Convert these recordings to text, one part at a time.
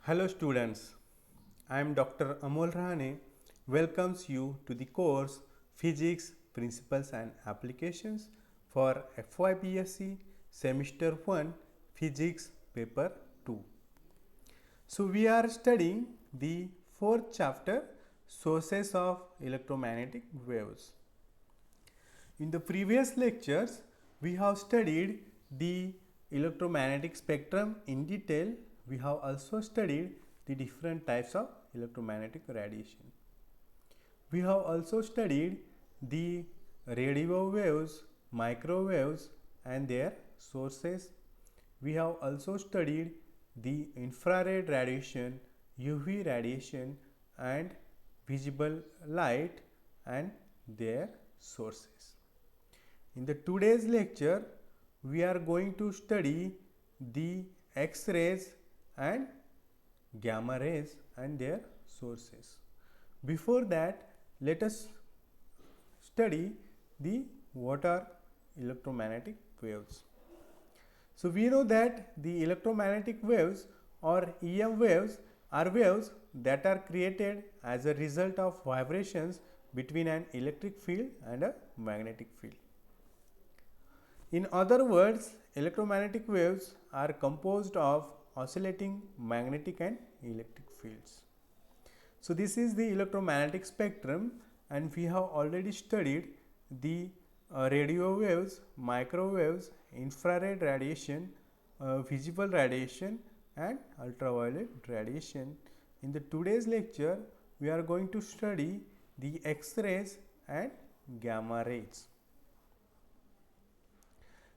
Hello students, I am Dr. Amol Rahane welcomes you to the course Physics Principles and Applications for FYPSC Semester 1 Physics Paper 2. So we are studying the fourth chapter Sources of Electromagnetic Waves. In the previous lectures, we have studied the electromagnetic spectrum in detail. We have also studied the different types of electromagnetic radiation. We have also studied the radio waves, microwaves and their sources. We have also studied the infrared radiation, UV radiation and visible light and their sources. In the today's lecture, we are going to study the X-rays and gamma rays and their sources. Before that, let us study the what are electromagnetic waves. So we know that the electromagnetic waves or EM waves are waves that are created as a result of vibrations between an electric field and a magnetic field. In other words, electromagnetic waves are composed of oscillating magnetic and electric fields. So this is the electromagnetic spectrum, and we have already studied the radio waves, microwaves, infrared radiation, visible radiation and ultraviolet radiation. In the today's lecture, we are going to study the X-rays and gamma rays.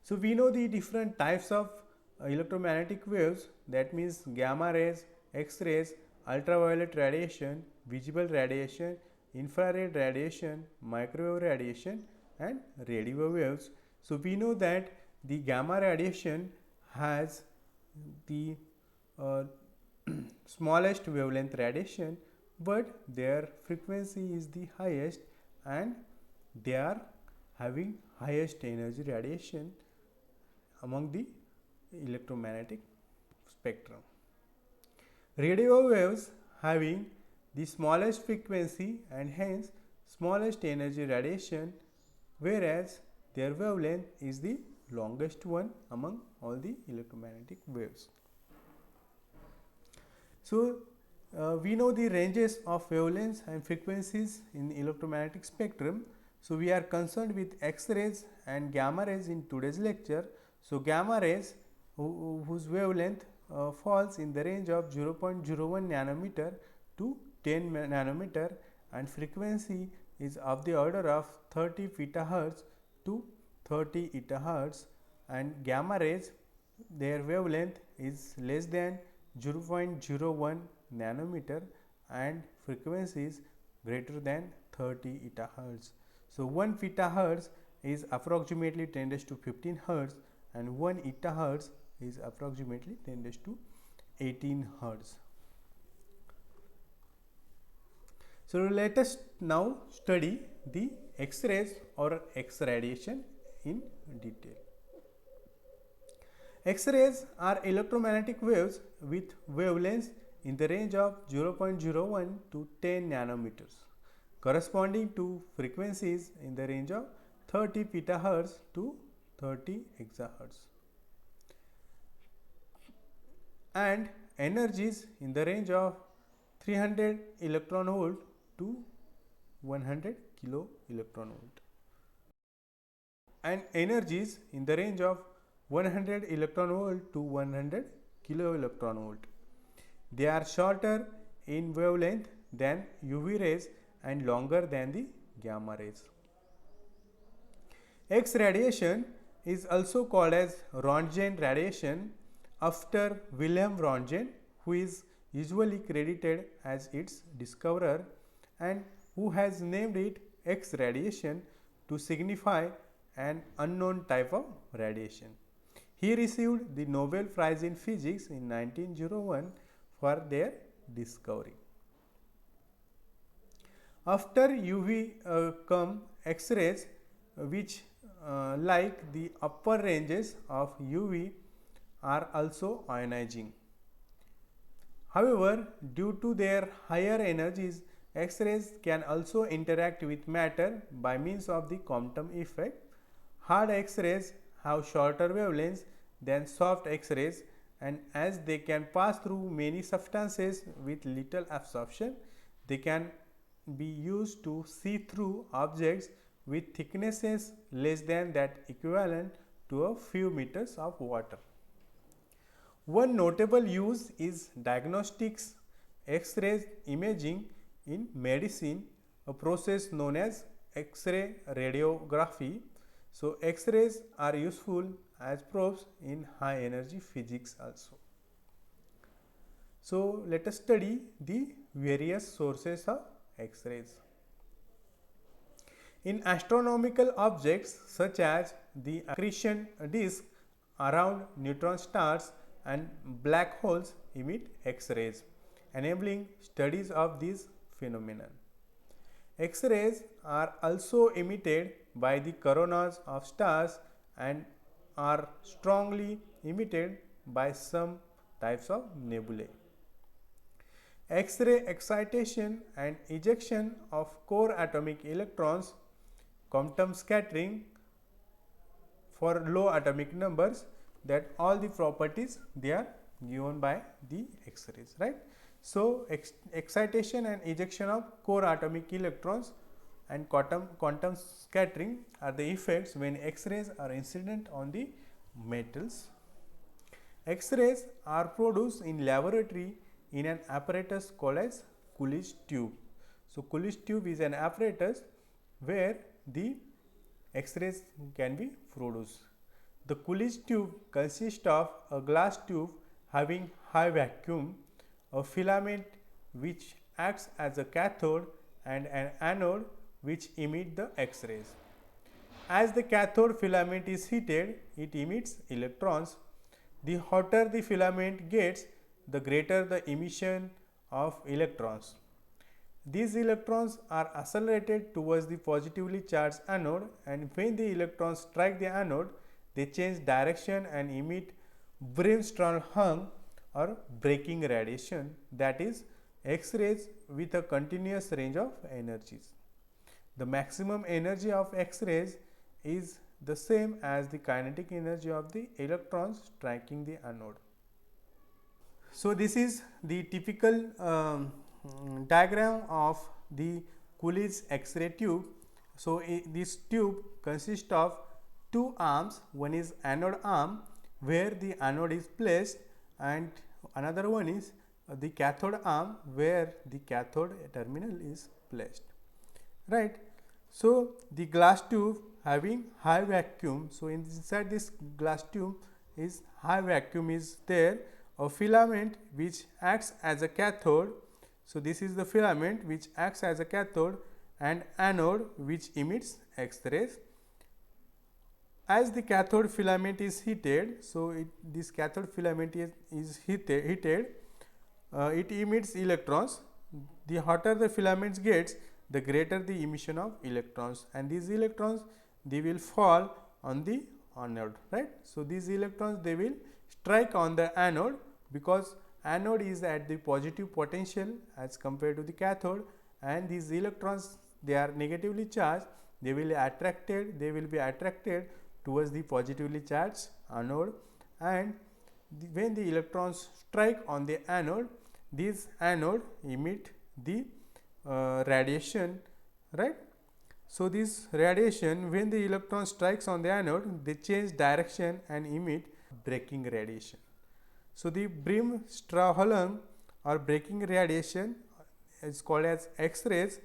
So we know the different types of electromagnetic waves, that means gamma rays, X-rays, ultraviolet radiation, visible radiation, infrared radiation, microwave radiation and radio waves. So we know that the gamma radiation has the smallest wavelength radiation, but their frequency is the highest and they are having highest energy radiation among the electromagnetic spectrum. Radio waves having the smallest frequency and hence smallest energy radiation, whereas their wavelength is the longest one among all the electromagnetic waves. So we know the ranges of wavelengths and frequencies in electromagnetic spectrum. So we are concerned with X-rays and gamma rays in today's lecture. So gamma rays whose wavelength falls in the range of 0.01 nanometer to 10 nanometer and frequency is of the order of 30 petahertz to 30 etahertz, and gamma rays their wavelength is less than 0.01 nanometer and frequency is greater than 30 etahertz. So 1 petahertz is approximately 10 raised to 15 hertz and 1 etahertz is approximately 10 raised to 18 hertz. So let us now study the X-rays or X radiation in detail. X-rays are electromagnetic waves with wavelengths in the range of 0.01 to 10 nanometers, corresponding to frequencies in the range of 30 petahertz to 30 exahertz, and energies in the range of 300 electron volt to 100 kilo electron volt, and energies in the range of 100 electron volt to 100 kilo electron volt. They are shorter in wavelength than UV rays and longer than the gamma rays. X radiation is also called as Roentgen radiation after Wilhelm Roentgen, who is usually credited as its discoverer and who has named it X radiation to signify an unknown type of radiation. He received the Nobel Prize in Physics in 1901 for their discovery. After UV come X-rays, which like the upper ranges of UV are also ionizing. However, due to their higher energies, X-rays can also interact with matter by means of the quantum effect. Hard X-rays have shorter wavelengths than soft X-rays, and as they can pass through many substances with little absorption, they can be used to see through objects with thicknesses less than that equivalent to a few meters of water. One notable use is diagnostics X-ray imaging in medicine, a process known as X-ray radiography. So, X-rays are useful as probes in high energy physics also. So, let us study the various sources of X-rays. In astronomical objects such as the accretion disk around neutron stars and black holes emit X-rays, enabling studies of these phenomena. X-rays are also emitted by the coronas of stars and are strongly emitted by some types of nebulae. X-ray excitation and ejection of core atomic electrons, quantum scattering for low atomic numbers, that all the properties they are given by the X-rays, right. So, excitation and ejection of core atomic electrons and quantum scattering are the effects when X-rays are incident on the metals. X-rays are produced in laboratory in an apparatus called as Coolidge tube. So, Coolidge tube is an apparatus where the X-rays can be produced. The Coolidge tube consists of a glass tube having high vacuum, a filament which acts as a cathode, and an anode which emit the X-rays. As the cathode filament is heated, it emits electrons. The hotter the filament gets, the greater the emission of electrons. These electrons are accelerated towards the positively charged anode, and when the electrons strike the anode, they change direction and emit brimstone hung or breaking radiation, that is X-rays with a continuous range of energies. The maximum energy of X-rays is the same as the kinetic energy of the electrons striking the anode. So, this is the typical diagram of the Coolidge X-ray tube. So, this tube consists of two arms, one is anode arm where the anode is placed, and another one is the cathode arm where the cathode terminal is placed, right. So, the glass tube having high vacuum. So, inside this glass tube is high vacuum is there, a filament which acts as a cathode. So, this is the filament which acts as a cathode, and anode which emits X-rays. As the cathode filament is heated, so this cathode filament is heated, it emits electrons. The hotter the filament gets, the greater the emission of electrons, and these electrons they will fall on the anode, right. So, these electrons they will strike on the anode, because anode is at the positive potential as compared to the cathode, and these electrons they are negatively charged, they will be attracted towards the positively charged anode, and when the electrons strike on the anode, these anode emit the radiation, right. So, this radiation, when the electron strikes on the anode, they change direction and emit breaking radiation. So, the brimstone or breaking radiation is called as X-rays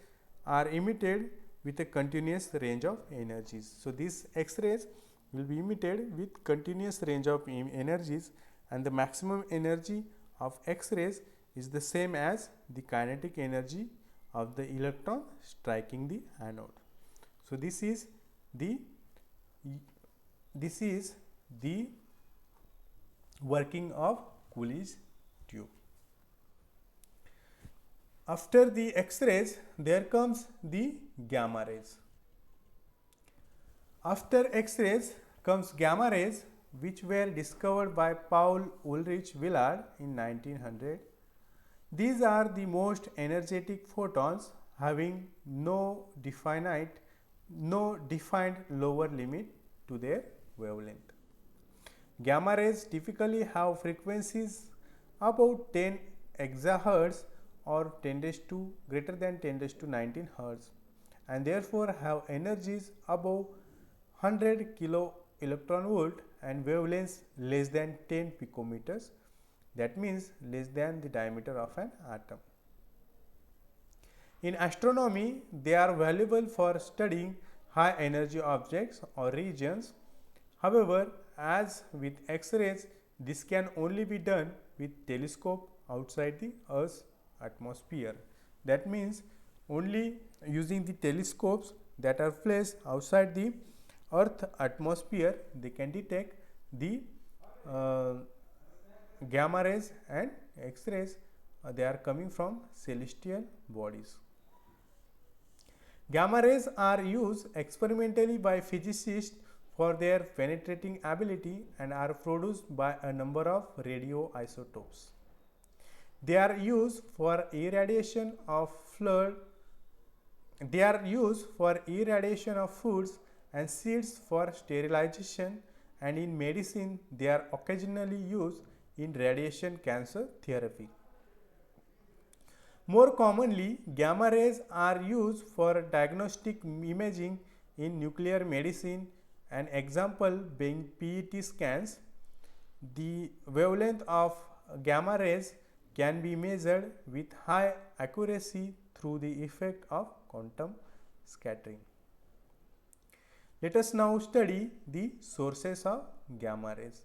are emitted with a continuous range of energies. So, these X-rays will be emitted with continuous range of energies, and the maximum energy of X-rays is the same as the kinetic energy of the electron striking the anode. So, this is the working of Coolidge tube. After the X-rays, there comes the gamma rays. After X-rays comes gamma rays, which were discovered by Paul Ulrich Villard in 1900. These are the most energetic photons having no defined lower limit to their wavelength. Gamma rays typically have frequencies about 10 exahertz or 10 raised to greater than 10 raised to 19 hertz, and therefore have energies above 100 kilo electron volt and wavelengths less than 10 picometers, that means less than the diameter of an atom. In astronomy, they are valuable for studying high energy objects or regions. However, as with X-rays, this can only be done with telescope outside the Earth's atmosphere. That means only using the telescopes that are placed outside the Earth atmosphere, they can detect the uh, gamma rays and X-rays. They are coming from celestial bodies. Gamma rays are used experimentally by physicists for their penetrating ability and are produced by a number of radioisotopes. They are used for irradiation of foods and seeds for sterilization, and in medicine they are occasionally used in radiation cancer therapy. More commonly, gamma rays are used for diagnostic imaging in nuclear medicine, an example being PET scans. The wavelength of gamma rays can be measured with high accuracy through the effect of quantum scattering. Let us now study the sources of gamma rays.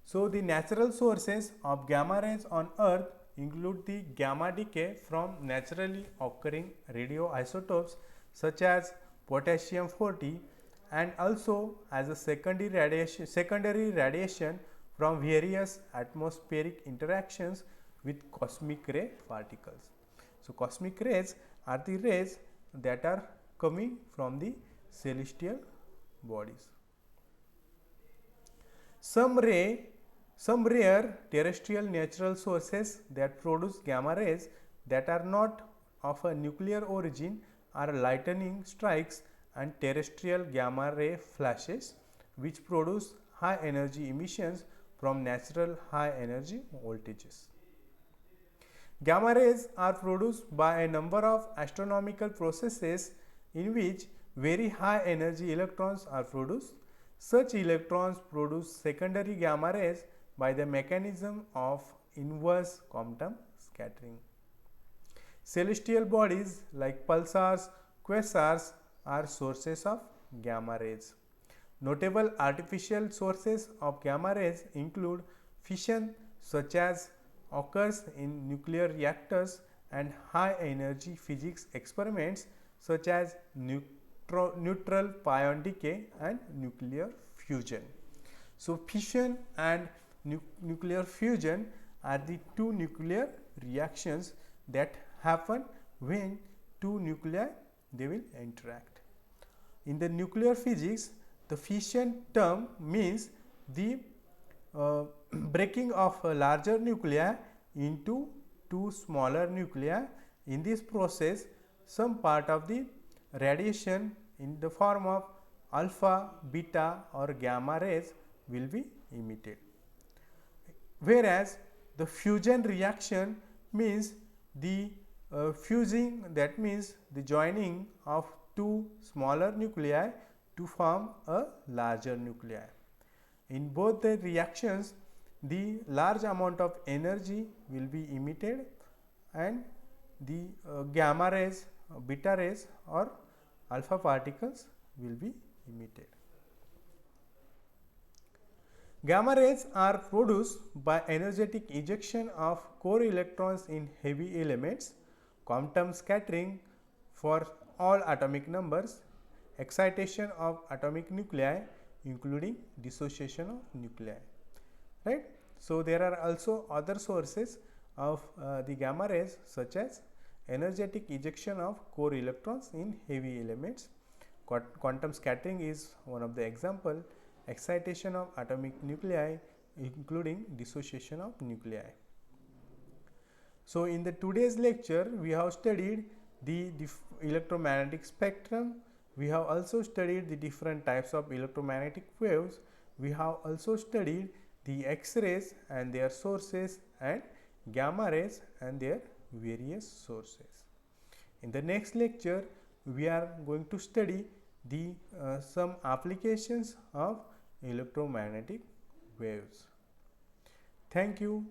So, the natural sources of gamma rays on Earth include the gamma decay from naturally occurring radioisotopes such as potassium 40, and also as a secondary radiation from various atmospheric interactions with cosmic ray particles. So, cosmic rays are the rays that are coming from the celestial bodies. Some rare terrestrial natural sources that produce gamma rays that are not of a nuclear origin are lightning strikes and terrestrial gamma ray flashes, which produce high energy emissions from natural high energy voltages. Gamma rays are produced by a number of astronomical processes in which very high energy electrons are produced. Such electrons produce secondary gamma rays by the mechanism of inverse quantum scattering. Celestial bodies like pulsars, quasars are sources of gamma rays. Notable artificial sources of gamma rays include fission, such as occurs in nuclear reactors, and high energy physics experiments such as neutral pion decay and nuclear fusion. So, fission and nuclear fusion are the two nuclear reactions that happen when two nuclei they will interact. In the nuclear physics, the fission term means the breaking of a larger nuclei into two smaller nuclei. In this process, some part of the radiation in the form of alpha, beta or gamma rays will be emitted. Whereas the fusion reaction means the fusing, that means the joining of two smaller nuclei to form a larger nuclei. In both the reactions, the large amount of energy will be emitted and the gamma rays, beta rays or alpha particles will be emitted. Gamma rays are produced by energetic ejection of core electrons in heavy elements, quantum scattering for all atomic numbers, excitation of atomic nuclei including dissociation of nuclei, right. So, there are also other sources of the gamma rays such as energetic ejection of core electrons in heavy elements. Quantum scattering is one of the example, excitation of atomic nuclei including dissociation of nuclei. So in the today's lecture we have studied the electromagnetic spectrum. We have also studied the different types of electromagnetic waves. We have also studied the X-rays and their sources and gamma rays and their various sources. In the next lecture we are going to study the some applications of electromagnetic waves. Thank you.